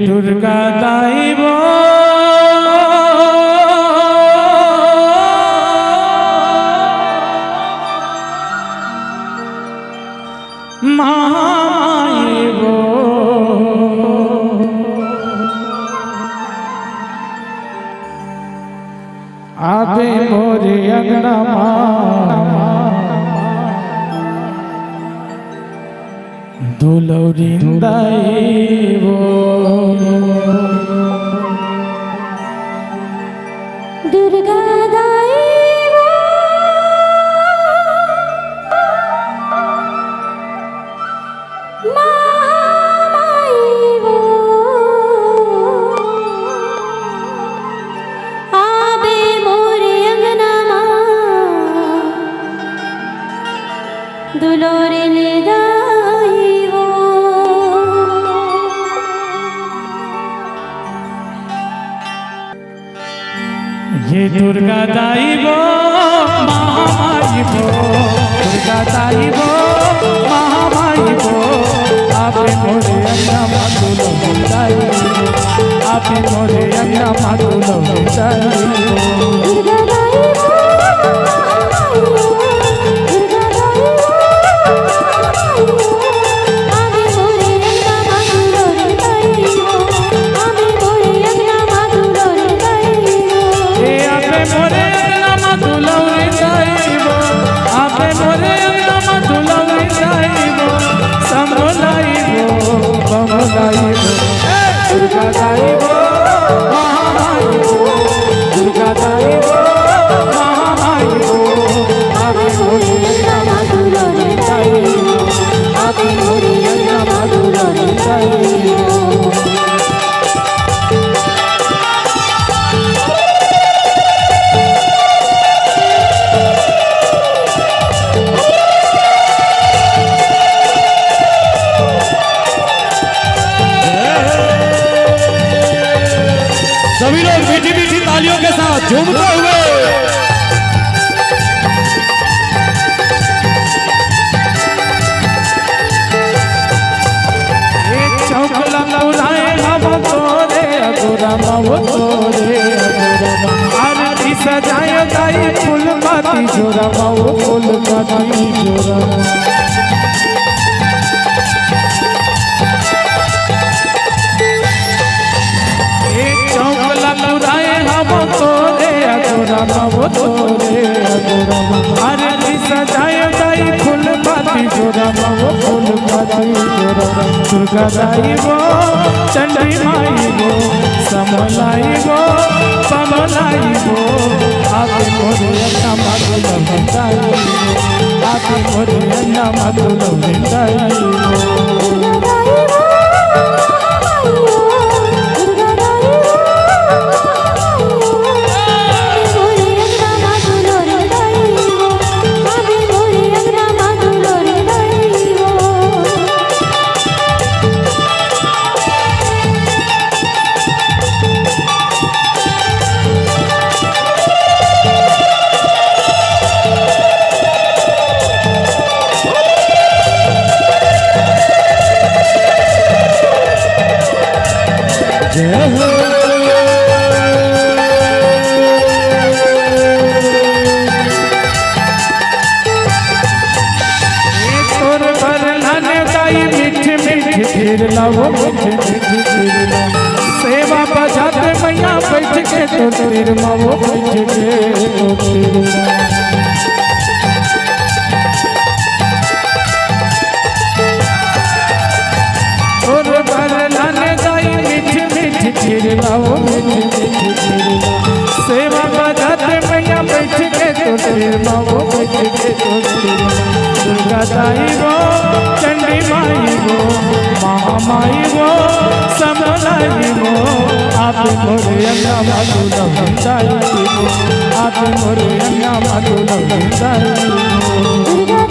दुर्गा दाई वो माई वो आबे मोरे अंगना दुलौरिंदाई वो दुर्गा दाई वो माई वो आबे मोरे अंगना दुलोरे ले दाई वो ये दुर्गा दाई वो महामाई वो दुर्गा दाई वो महामाई वो आपे मोरे अंगना मातुलो दाई आपे मोरे अंगना मातुलो दाई दुर्गा दाई वो माई वो दुर्गा दाई वो आबे मोरे अंगना दुलोरे दाई वो आबे मोरे अंगना दुलोरे दाई ए आपे मोरे अंगना मातुलो दाई वो आपे मोरे अंगना मातुलो दाई वो संभलाई वो बमलाई वो दुर्गा दाई वो महामाई वो दुर्गा दाई वो महामाई वो आपे मोरे अंगना दुलोरे दाई वो आपे मोरे अंगना दुलोरे दाई वो सभी लोग मीठी मीठी तालियों के साथ झूमते हुए चौकला पुराए हम तोरे अगुरमा वो तोरे अगुरमा आरती सजाए दाई फूल पाती जोरमा वो फूल पाती जोरमा चौकला पुराए हम तोरे अगुरमा वो तोरे अगुरमा आरती सजाए दाई फूल पाती जोरमा वो फूल पाती जोरमा दुर्गा दाई वो चंडी माई वो समलाई वो पमलाई वो आपे मोरे अन्ना मातुलो दाई वो आपे मोरे अन्ना मातुलो दाई वो दुर्गा दाई वो माई वो दुर्गा दाई वो आबे मोरे अंगना दुलोरे दाई वो आबे मोरे अंगना दुलोरे दाई वो जय हो तोर पर लाने दाई मीठी मीठी खीर लाओ मीठी मीठी खीर लाओ सेवा बजाते मैया बैठ के तो तीर माओ बैठ के तो तीर तोर पर लाने दाई मीठी मीठी खीर लाओ मीठी मीठी खीर लाओ सेवा बजाते मैया बैठ के तो तीर माओ बैठ के तो तीर दुर्गा दाई वो चंडी माई वो महामाई वो समलाई वो आपे मोरे अंगना मातुलो दाई वो आपे मोरे अंगना मातुलो दाई वो दुर्गा